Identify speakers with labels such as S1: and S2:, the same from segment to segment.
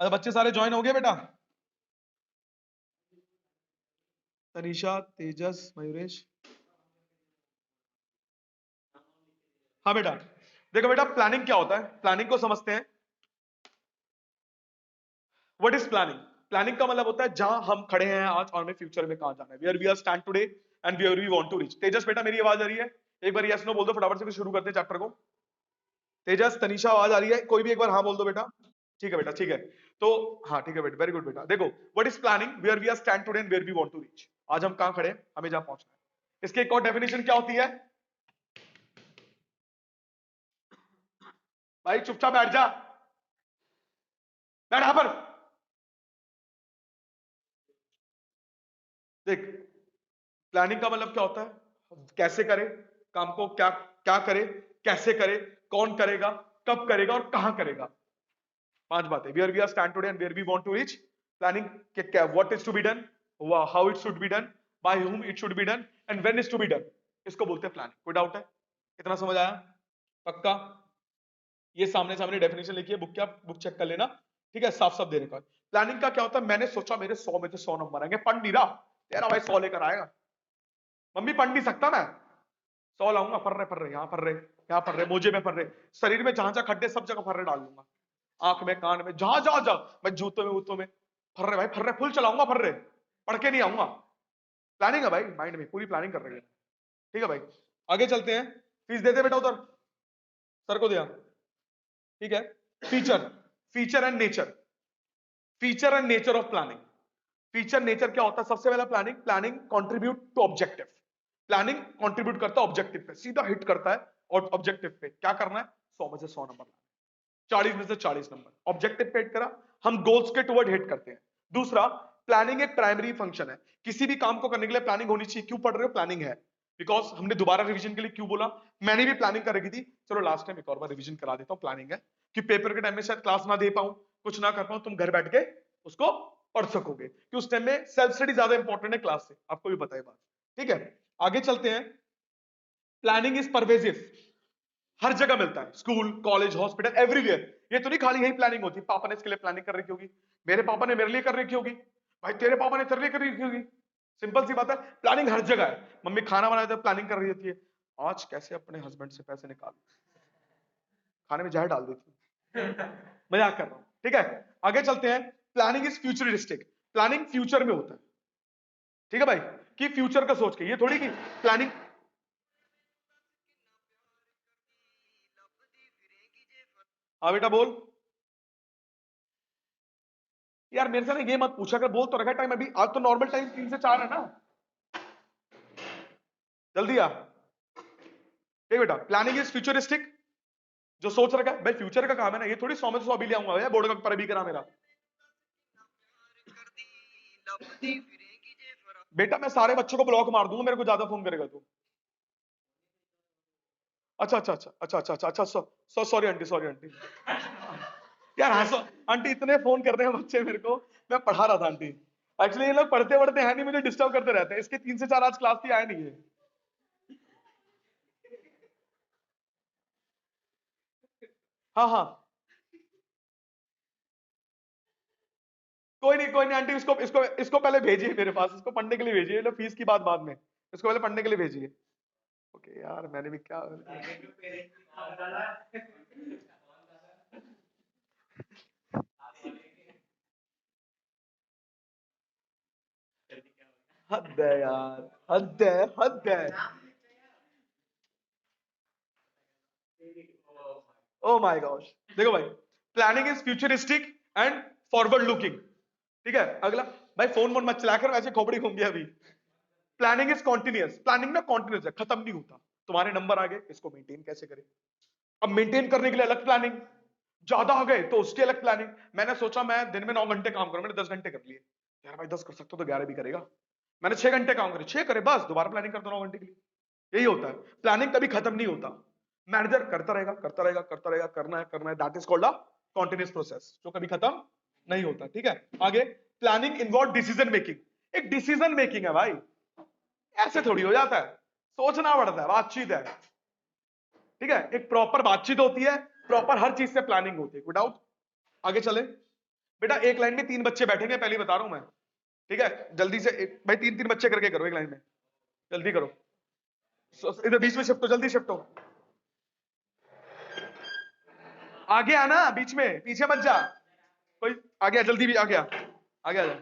S1: अच्छा बच्चे सारे ज्वाइन हो गए बेटा? तनीषा, तेजस, मयूरेश। हाँ बेटा, देखो बेटा प्लानिंग क्या होता है, प्लानिंग को समझते हैं। What is planning? प्लानिंग का मतलब होता है जहां हम खड़े हैं आज और हमें फ्यूचर में कहां जाना है, where we are stand today and where we want to reach. Tejas बेटा मेरी आवाज आ रही है? एक बार यस नो बोल दो फटाफट से, फिर शुरू करते हैं चैप्टर को। तेजस, तनीषा आवाज आ रही है? कोई भी एक बार हाँ बोल दो बेटा। ठीक है बेटा, ठीक है। तो हाँ ठीक है बेटा, वेरी गुड बेटा। देखो what is planning, where we are stand today and where we want to reach. आज हम कहां खड़े हैं, हमें जहां पहुंचना है। इसकी एक और डेफिनेशन क्या होती है? भाई चुपचाप बैठ जा, बैठ यहां पर। देख, प्लानिंग का मतलब क्या होता है, कैसे करें काम को, क्या क्या करे, कैसे करे, कौन करेगा, कब करेगा और कहां करेगा। पांच बातें, where we are stand today and where we want to reach. Planning क्या, what is to be done, how it should be done, by whom it should be done and when is to be done. इसको बोलते हैं planning. कोई doubt है? इतना समझ आया? पक्का? ये सामने सामने डेफिनेशन लिखी है, बुक क्या, बुक चेक कर लेना। ठीक है, साफ साफ देने का। प्लानिंग का क्या होता है, मैंने सोचा मेरे 100 में से 100 नंबर आएंगे, पढ़ नहीं रहा, तेरा भाई 100 लेकर आएगा। मम्मी पढ़ नहीं सकता मैं, 100 लाऊंगा, फर रहे यहाँ, फर रहे यहाँ, फर रहे मोजे में, फर रहे शरीर में, जहां जहां खड्डे सब जगह फर्रे डाल दूंगा, आंख में, कान में, जहां जहां जा, मैं जूतों में, वूतों में, फर रहे भाई, फर रहे फुल चलाऊंगा, फर रहे, पढ़ के नहीं आऊंगा। प्लानिंग है भाई, माइंड में पूरी प्लानिंग कर रही है। ठीक है भाई, आगे चलते हैं। फीस दे दे बेटा उधर, सर को दिया। ठीक है, feature, feature and nature, feature and nature of planning. Feature nature क्या होता है? सबसे पहला planning, planning contribute to objective. Planning contribute करता है ऑब्जेक्टिव पे, सीधा हिट करता है और ऑब्जेक्टिव पे क्या करना है, 100 में से 100 नंबर, 40 में से 40 नंबर ऑब्जेक्टिव पे हिट करा, हम गोल्स के टुवर्ड हिट करते हैं। दूसरा, प्लानिंग एक प्राइमरी फंक्शन है, किसी भी काम को करने के लिए प्लानिंग होनी चाहिए। क्यों पढ़ रहे हो, प्लानिंग है। बिकॉज हमने दोबारा रिवीजन के लिए क्यों बोला, मैंने भी प्लानिंग कर रखी थी, चलो लास्ट टाइम एक और बार रिवीजन करा देता हूं, प्लानिंग है कि पेपर के टाइम में शायद क्लास ना दे पाऊं, कुछ ना कर पाऊं, तुम घर बैठ के उसको पढ़ सकोगे, कि उस टाइम में सेल्फ स्टडी ज्यादा इंपॉर्टेंट है क्लास से, आपको भी पता है बात। ठीक है, आगे चलते हैं। प्लानिंग इज परवेजिव, हर जगह मिलता है, स्कूल, कॉलेज, हॉस्पिटल, एवरीवेयर। ये तो नहीं खाली यही प्लानिंग होती, पापा ने इसके लिए प्लानिंग कर रखी होगी, मेरे पापा ने मेरे लिए कर रखी होगी, भाई तेरे पापा ने तेरे लिए कर रखी होगी। सिंपल सी बात है, प्लानिंग हर जगह है। मम्मी खाना बनाते तो प्लानिंग कर रही होती है, आज कैसे अपने हस्बैंड से पैसे निकालूं, खाने में जहर डाल देती है। मजाक कर रहा हूं। ठीक है, आगे चलते हैं। Planning is futuristic, planning future में होता है। ठीक है भाई, कि फ्यूचर का सोच के, ये थोड़ी कि प्लानिंग। हाँ बेटा बोल। यार मेरे से ना ये मत पूछा कर, बोल तो रखा टाइम अभी, आज तो नॉर्मल टाइम 3 से 4 है ना, जल्दी आ। ठीक बेटा, प्लानिंग इज फ्यूचरिस्टिक, जो सोच रखा है भाई, फ्यूचर का काम है ना, ये थोड़ी 100 में से 100 भी ले आऊंगा भैया, बोर्ड का पेपर भी करा मेरा। बेटा मैं सारे बच्चों को ब्लॉक मार दूंगा, मेरे को ज्यादा फोन करेगा तू। अच्छा अच्छा अच्छा अच्छा अच्छा अच्छा अच्छा, सॉरी आंटी, सॉरी आंटी। यार हंसो आंटी, इतने फोन कर रहे हैं बच्चे मेरे को, मैं पढ़ा रहा था आंटी। एक्चुअली ये लोग पढ़ते पढ़ते हैं नहीं, मुझे डिस्टर्ब करते रहते हैं, इसके 3 से 4 आज क्लास थी, आए नहीं है। हाँ हाँ, कोई नहीं आंटी, इसको इसको इसको पहले भेजिए मेरे पास, इसको पढ़ने के लिए भेजिए, लो फीस की बात बाद में, इसको पहले पढ़ने के लिए भेजिए। ओके यार, मैंने भी क्या, हद है यार, हद है, हद है। ओ माय गॉड, देखो भाई, planning is futuristic and forward looking. ठीक है, अगला। भाई फोन वोन मत चलाकर, वैसे खोपड़ी घूम गया अभी। प्लानिंग इज कॉन्टिन्यूस, प्लानिंग ना कॉन्टिन्यूस है, खत्म नहीं होता। तुम्हारे नंबर आ गए, इसको मेंटेन कैसे करें, अब मेंटेन करने के लिए अलग प्लानिंग, ज्यादा आ गए तो उसकी अलग प्लानिंग। मैंने सोचा मैं दिन में 9 घंटे काम करूं, मैंने 10 घंटे कर लिए, यार भाई 10 कर सकते हो तो 11 भी करेगा। मैंने 6 घंटे काम करे, 6 करे, बस दोबारा प्लानिंग कर दो 9 घंटे के लिए। यही होता है, प्लानिंग कभी खत्म नहीं होता, मैनेजर करता रहेगा करता रहेगा करता रहेगा, करना है, that is called a continuous process, जो कभी खत्म नहीं होता। ठीक है, आगे। प्लानिंग इन्वॉल्व डिसीजन मेकिंग, एक डिसीजन मेकिंग है भाई, ऐसे थोड़ी हो जाता है, सोचना पड़ता है, बातचीत है। ठीक है, एक प्रॉपर बातचीत होती है, प्रॉपर हर चीज से प्लानिंग होती है, विदाउट। आगे चले। बेटा एक लाइन में 3 बच्चे बैठेंगे, पहले बता रहा हूं मैं, ठीक है? जल्दी से भाई 3-3 बच्चे करके करो एक लाइन में, जल्दी करो। इधर बीच में शिफ्ट हो, जल्दी शिफ्ट हो। आगे आना, बीच में, पीछे मत जा। कोई आ गया, जल्दी भी आ गया, आगे आ जा,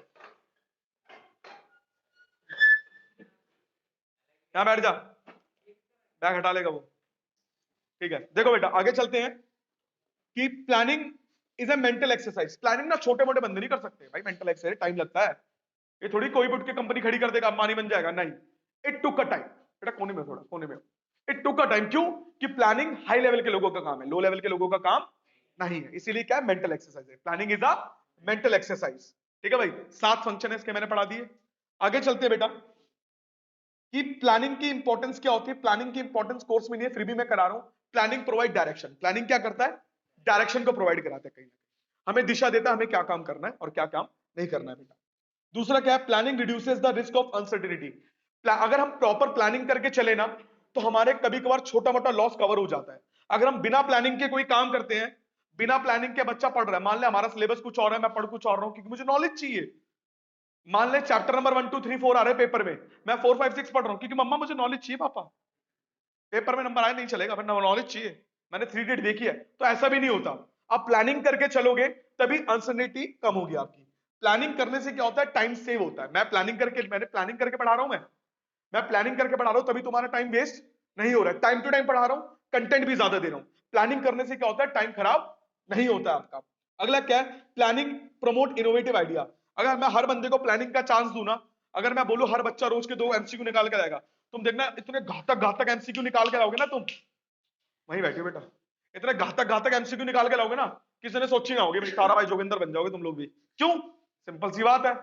S1: यहां बैठ जा, बैग हटा लेगा वो, ठीक है? देखो बेटा आगे चलते हैं कि planning is a mental exercise. Planning ना छोटे मोटे बंदे नहीं कर सकते भाई, मेंटल एक्सरसाइज टाइम लगता है। ये थोड़ी कोई भी उठ के कंपनी खड़ी कर देगा अंबानी बन जाएगा, नहीं। It took a time. बेटा कोने में, थोड़ा कोने में। इट टुक अ टाइम, क्यों? कि प्लानिंग हाई लेवल के लोगों का काम है, लो लेवल के लोगों का काम नहीं है। इसीलिए क्या है, मेंटल एक्सरसाइज है। Planning is a mental exercise, ठीक है भाई? 7 फंक्शन है इसके, मैंने पढ़ा दिए। आगे चलते हैं बेटा कि प्लानिंग की इंपॉर्टेंस क्या होती है। प्लानिंग की इंपॉर्टेंस कोर्स में नहीं है, फिर भी मैं करा रहा हूं। Planning provide direction. प्लानिंग क्या करता है? डायरेक्शन को प्रोवाइड कराता है, कहीं हमें दिशा देता है, हमें क्या काम करना है और क्या काम नहीं करना है बेटा। दूसरा क्या है? Planning reduces the risk of uncertainty. अगर हम प्रॉपर प्लानिंग करके चले ना, तो हमारे कभी कभार छोटा मोटा लॉस कवर हो जाता है। अगर हम बिना प्लानिंग के कोई काम करते हैं, बिना प्लानिंग के बच्चा पढ़ रहा है, मान ले हमारा सिलेबस कुछ और है, मैं पढ़ कुछ और रहा हूं क्योंकि मुझे नॉलेज चाहिए। मान ले चैप्टर नंबर 1 2 3 4 आ रहे पेपर में, मैं 4 5 6 पढ़ रहा हूं क्योंकि मम्मा मुझे नॉलेज चाहिए, पापा पेपर में नंबर आए नहीं चलेगा, फिर नॉलेज चाहिए, मैंने 3 डेट देखी है। तो ऐसा भी नहीं होता। आप प्लानिंग करके चलोगे तभी अनसर्टेनिटी कम होगी आपकी। प्लानिंग करने से क्या होता है? टाइम सेव होता है। मैंने प्लानिंग करके पढ़ा रहा हूं, मैं प्लानिंग करके पढ़ा रहा हूं, तभी तुम्हारा टाइम वेस्ट नहीं हो रहा है। टाइम टू टाइम पढ़ा रहा हूं, कंटेंट भी ज्यादा दे रहा हूं। प्लानिंग करने से क्या होता है? टाइम खराब नहीं होता है आपका। अगला क्या है? Planning promote innovative idea. अगर मैं हर बंदे को प्लानिंग का चांस दूं ना, अगर मैं बोलूं हर बच्चा रोज के 2 एमसीक्यू निकाल के लाएगा, तुम देखना इतने घातक घातक एमसीक्यू निकाल के लाओगे ना तुम, वहीं बैठे बेटा, इतने घातक घातक एमसीक्यू निकाल के लाओगे ना, किसी ने सोची ना होगी तारा भाई जोगिंदर बन जाओगे तुम लोग भी। क्यों? सिंपल सी बात है,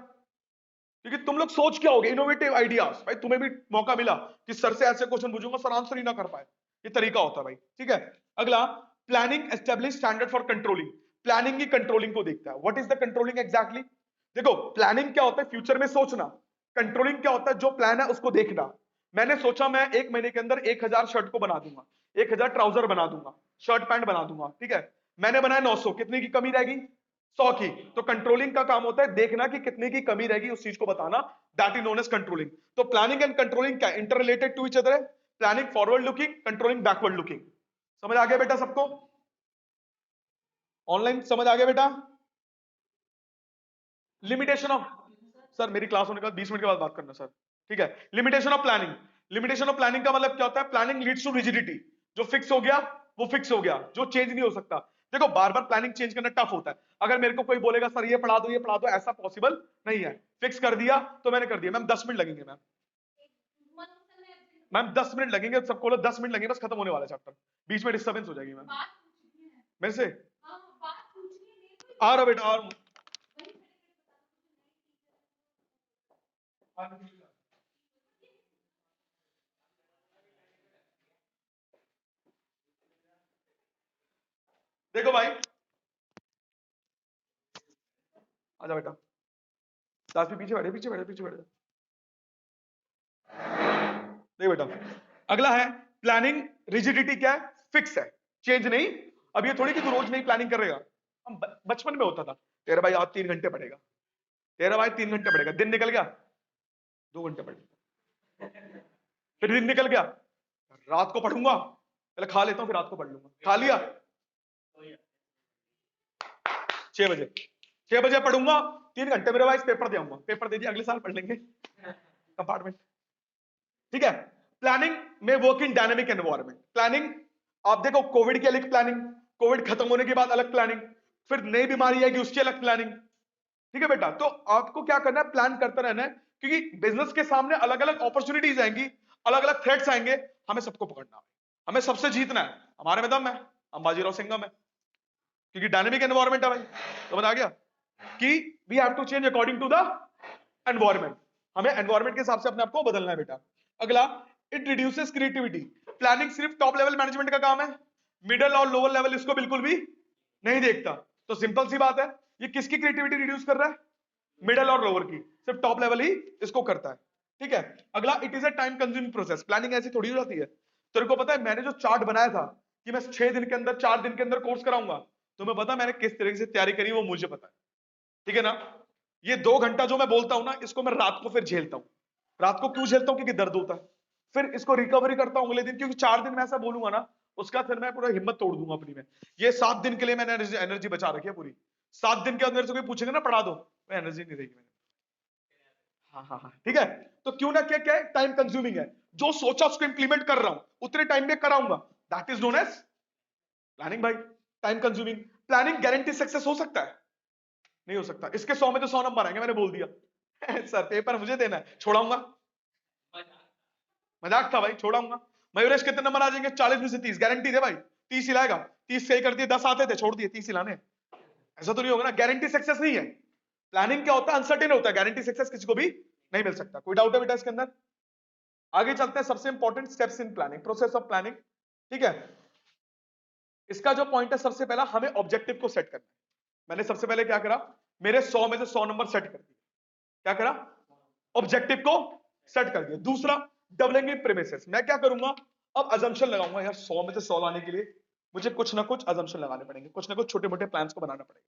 S1: क्योंकि तुम लोग सोच क्या होगे? Innovative ideas. भाई तुम्हें भी मौका मिला कि सर से ऐसे क्वेश्चन पूछूंगा, सर आंसर ही ना कर पाए, ये तरीका होता है भाई, ठीक है? अगला, planning establish standard for controlling. Planning की कंट्रोलिंग को देखता है। What is the controlling exactly? देखो प्लानिंग क्या होता है? फ्यूचर में सोचना। कंट्रोलिंग क्या होता है? जो प्लान है उसको देखना। मैंने सोचा मैं 1 महीने के अंदर 1000 शर्ट को बना दूंगा, 1000 ट्राउजर बना दूंगा, शर्ट पैंट बना दूंगा, ठीक है? मैंने बनाया 900, कितने की कमी रहेगी? 100 की। तो कंट्रोलिंग का काम होता है देखना कि कितने की कमी रहेगी, उस चीज को बताना, that is known as controlling. तो प्लानिंग एंड कंट्रोलिंग क्या interrelated to each other है? Planning forward looking, controlling backward looking. समझ आ गया बेटा सबको? ऑनलाइन समझ आ गया बेटा? लिमिटेशन ऑफ, सर मेरी क्लास होने के बाद 20 मिनट के बाद बात करना सर, ठीक है? Limitation of planning. Limitation of planning का मतलब क्या होता है? Planning leads to rigidity. जो फिक्स हो गया वो फिक्स हो गया, जो चेंज नहीं हो सकता। देखो बार बार प्लानिंग चेंज करना टफ होता है। अगर मेरे को कोई बोलेगा सर ये पढ़ा दो ये पढ़ा दो, ऐसा पॉसिबल नहीं है। फिक्स कर दिया तो मैंने कर दिया। मैम 10 मिनट लगेंगे, मैम 10 मिनट लगेंगे, सबको बोलो 10 मिनट लगेंगे, बस खत्म होने वाला चैप्टर, बीच में डिस्टर्बेंस हो जाएगी। मैम मेरे से आ रहा बेटा, और देखो भाई, आजा बेटा, क्लास में पीछे बैठे, पीछे बैठे, पीछे बैठे। नहीं बेटा, अगला है प्लानिंग रिजिडिटी। क्या है? फिक्स है, चेंज नहीं। अब ये थोड़ी कि तू रोज नहीं प्लानिंग करेगा। हम बचपन में होता था, तेरा भाई आज 3 घंटे पढ़ेगा, तेरा भाई 3 घंटे पढ़ेगा, दिन निकल गया 2 घंटे पढ़ेगा, फिर दिन निकल गया रात को पढ़ूंगा, पहले खा लेता हूं फिर रात को पढ़ लूंगा। खा लिया 6 बजे, 6 बजे पढ़ूंगा, 3 घंटे मेरे भाई पेपर दे आऊंगा, पेपर दे दिया, अगले साल पढ़ लेंगे कंपार्टमेंट, ठीक है? प्लानिंग में work in dynamic environment. Planning, आप देखो कोविड की अलग प्लानिंग, कोविड खत्म होने के बाद अलग प्लानिंग, फिर नई बीमारी आएगी उसकी अलग प्लानिंग, ठीक है बेटा? तो आपको क्या करना है? प्लान करते रहना है, क्योंकि बिजनेस के सामने अलग अलग अपॉर्चुनिटीज आएंगी, अलग अलग थ्रेट्स आएंगे, हमें सबको पकड़ना है, हमें सबसे जीतना है, हमारे में दम है, हम बाजीराव सिंघम है, क्योंकि डायनेमिक एनवायरनमेंट है भाई। तो बता गया कि we have to change according to the environment, हमें एनवायरनमेंट के हिसाब से अपने आप को बदलना है बेटा। अगला, इट रिड्यूसेस क्रिएटिविटी। प्लानिंग सिर्फ टॉप लेवल मैनेजमेंट का काम है, मिडिल और लोअर लेवल इसको बिल्कुल भी नहीं देखता। तो सिंपल सी बात है, ये किसकी क्रिएटिविटी रिड्यूस कर रहा है? मिडिल और लोअर की। सिर्फ टॉप लेवल ही इसको करता है, ठीक है? अगला, it is a time consuming process. Planning ऐसी थोड़ी हो जाती है। तेरे को पता है मैंने जो चार्ट बनाया था कि मैं 6 दिन के अंदर 4 दिन के अंदर कोर्स कराऊंगा, तुम्हें पता मैंने किस तरीके से तैयारी करी वो मुझे पता है। ठीक है ना। ये 2 घंटा जो मैं बोलता हूं ना, इसको मैं रात को फिर झेलता हूं। रात को क्यों झेलता हूं? क्योंकि दर्द होता है। फिर इसको रिकवरी करता हूं अगले दिन, क्योंकि 4 दिन मैं ऐसा बोलूंगा ना, उसका फिर मैं पूरा हिम्मत तोड़ दूंगा अपनी में। ये 7 दिन के लिए मैंने एनर्जी बचा रखी है पूरी। 7 दिन के अंदर से कोई पूछेगा ना पढ़ा दो, एनर्जी नहीं रहेगी। हाँ हाँ हाँ, ठीक है। तो क्यों ना, क्या क्या है, टाइम कंज्यूमिंग है। जो सोचा उसको इंप्लीमेंट कर रहा हूं, उतने टाइम में कराऊंगा। That is known as planning भाई। Time consuming. Planning guarantee success हो सकता है? नहीं हो सकता। इसके 100 में तो 100 नंबर आएंगे, मैंने बोल दिया। सर पेपर मुझे देना है, छोड़ाऊंगा। मजाक था भाई, छोड़ाऊंगा। मयूरेश कितने नंबर आ जाएंगे? 40 में से 30 गारंटी दे भाई। 30 ही लाएगा। 30 सही कर दिए, 10 आते थे छोड़ दिए, 30 ही लाने। ऐसा तो नहीं होगा ना, गारंटी सक्सेस नहीं है। प्लानिंग क्या होता है? अनसर्टेन होता है। गारंटी सक्सेस किसी को भी नहीं मिल सकता। कोई डाउट है बेटा इसके अंदर? आगे चलते हैं। सबसे important steps in planning, process of planning. ठीक है। इसका जो पॉइंट है, सबसे पहला हमें ऑब्जेक्टिव को सेट करना है। मैंने सबसे पहले क्या करा, मेरे 100 में से 100 नंबर सेट कर दिए। क्या करा? ऑब्जेक्टिव को सेट कर दिया। दूसरा, डबलिंग इन प्रीमिसेस। मैं क्या करूंगा, अब अजम्पशन लगाऊंगा यार। 100 में से 100 लाने के लिए मुझे कुछ ना कुछ अजम्पशन लगाने पड़ेंगे, कुछ ना कुछ छोटे मोटे प्लान्स को बनाना पड़ेगा।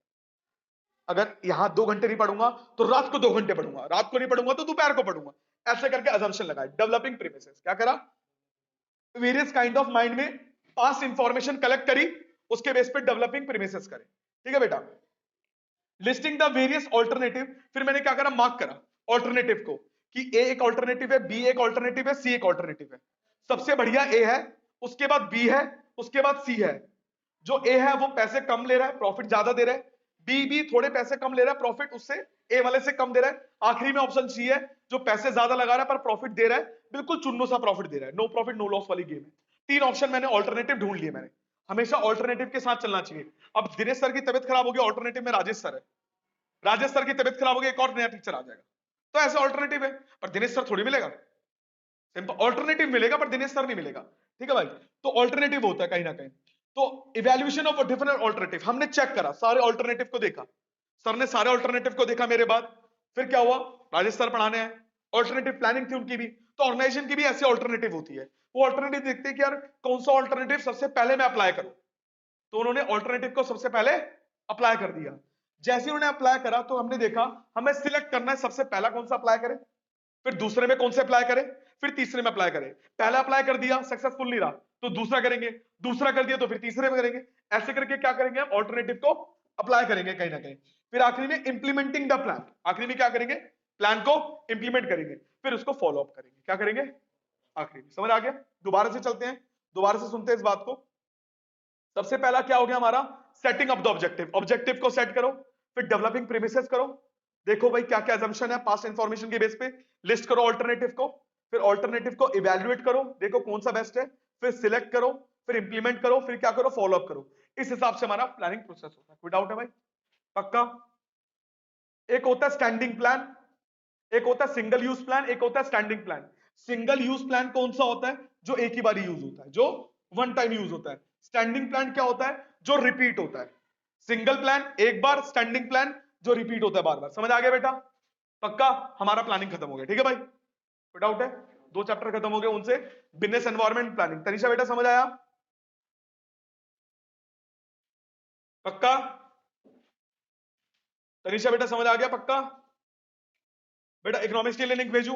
S1: अगर यहां 2 घंटे नहीं पढ़ूंगा तो रात को 2 घंटे पढ़ूंगा, रात को नहीं पढ़ूंगा तो दोपहर को पढ़ूंगा। ऐसे करके अजम्पशन लगाए। डेवलपिंग प्रीमिसेस क्या करा, वेरियस काइंड ऑफ माइंड में पास इंफॉर्मेशन कलेक्ट करी, उसके बेस पे डेवलपिंग प्रीमिसेस करे। ठीक है बेटा। Listing the various alternative. फिर मैंने क्या करा, मार्क करा ऑल्टरनेटिव को, कि ए एक ऑल्टरनेटिव है, बी एक ऑल्टरनेटिव है, सी एक ऑल्टरनेटिव है। सबसे बढ़िया ए है, उसके बाद बी है, उसके बाद सी है। जो ए है वो पैसे कम ले रहा है, प्रॉफिट ज्यादा दे रहा है। बी भी थोड़े पैसे कम ले रहा है, प्रॉफिट उससे ए वाले से कम दे रहा है। आखिरी में ऑप्शन सी है, जो पैसे ज्यादा लगा रहा है पर प्रॉफिट दे रहा है, बिल्कुल चुन्नो सा प्रॉफिट दे रहा है। नो प्रॉफिट नो लॉस वाली गेम है। 3 ऑप्शन मैंने ऑल्टरनेटिव ढूंढ लिए मैंने। हमेशा ऑल्टरनेटिव के साथ चलना चाहिए। अब दिनेश सर की तबियत खराब होगी, ऑल्टरनेटिव में राजेश सर है। राजेश सर की तबियत खराब होगी, एक और नया टीचर आ जाएगा। तो ऐसे ऑल्टरनेटिव है। पर दिनेश सर थोड़ी मिलेगा। सिंपल ऑल्टरनेटिव मिलेगा पर दिनेश सर नहीं मिलेगा। ठीक है भाई। तो ऑल्टरनेटिव होता है कहीं ना कहीं। तो इवेल्युएशन ऑफ डिफरेंट ऑल्टरनेटिव, हमने चेक करा, सारे ऑल्टरनेटिव को देखा। सर ने सारे ऑल्टरनेटिव को देखा मेरे बाद। फिर क्या हुआ, राजेश सर पढ़ाने हैं, ऑल्टरनेटिव प्लानिंग थी उनकी भी। तो ऑर्गेनाइजेशन की भी ऐसी ऑल्टरनेटिव होती है। वो ऑल्टरनेटिव देखते हैं कि यार कौन सा ऑल्टरनेटिव सबसे पहले मैं अप्लाई करूं। तो उन्होंने ऑल्टरनेटिव को सबसे पहले अप्लाई कर दिया। जैसे उन्होंने अप्लाई करा तो हमने देखा हमें सिलेक्ट करना है सबसे पहला कौन सा अप्लाई करें, फिर दूसरे में कौन से अप्लाई करें, फिर तीसरे में अप्लाई करें। पहला अप्लाई कर दिया, सक्सेसफुल नहीं रहा तो दूसरा करेंगे, दूसरा कर दिया तो फिर तीसरे में करेंगे। ऐसे करके क्या करेंगे, हम ऑल्टरनेटिव को अप्लाई करेंगे कहीं ना कहीं। फिर आखिरी में इंप्लीमेंटिंग द प्लान, आखिरी में क्या करेंगे, प्लान को इंप्लीमेंट करेंगे, फिर उसको फॉलो अप करेंगे। क्या करेंगे आखिरी में, समझ आ गया? दोबारा से चलते हैं, दोबारा से सुनते हैं इस बात को। सबसे पहला क्या हो गया हमारा, setting up the objective. Objective को सेट करो, फिर डेवलपिंग प्रीमिसेस करो। देखो भाई क्या क्या असम्पशन है पास्ट इंफॉर्मेशन के बेस पे, लिस्ट करो ऑल्टरनेटिव को, फिर ऑल्टरनेटिव को इवेल्युएट करो, देखो कौन सा बेस्ट है, फिर सिलेक्ट करो, फिर इंप्लीमेंट करो, फिर क्या करो, फॉलो अप करो। इस हिसाब से हमारा प्लानिंग प्रोसेस होता है। कोई डाउट है भाई? पक्का? एक होता है स्टैंडिंग प्लान, एक होता है सिंगल यूज प्लान, एक होता है standing plan. Single use plan कौन सा होता है, जो एक ही बार यूज होता है, जो वन टाइम यूज होता है। स्टैंडिंग प्लान क्या होता है, जो रिपीट होता है। सिंगल प्लान एक बार, स्टैंडिंग प्लान जो रिपीट होता है बार बार। समझ आ गया बेटा? पक्का? हमारा प्लानिंग खत्म हो गया। ठीक है भाई, कोई डाउट है? 2 चैप्टर खत्म हो गए उनसे। बिजनेस एनवायरमेंट प्लानिंग, तनिषा बेटा समझ आया? पक्का? तनिषा बेटा समझ आ गया? पक्का? बेटा इकोनॉमिक्स के लिए लिंक भेजू?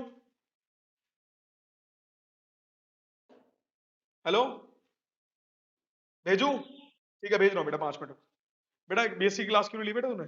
S1: हेलो, भेजू? ठीक है भेज रहा हूं बेटा, 5 मिनट। बेटा बीएससी क्लास क्यों नहीं ली बेटा तूने?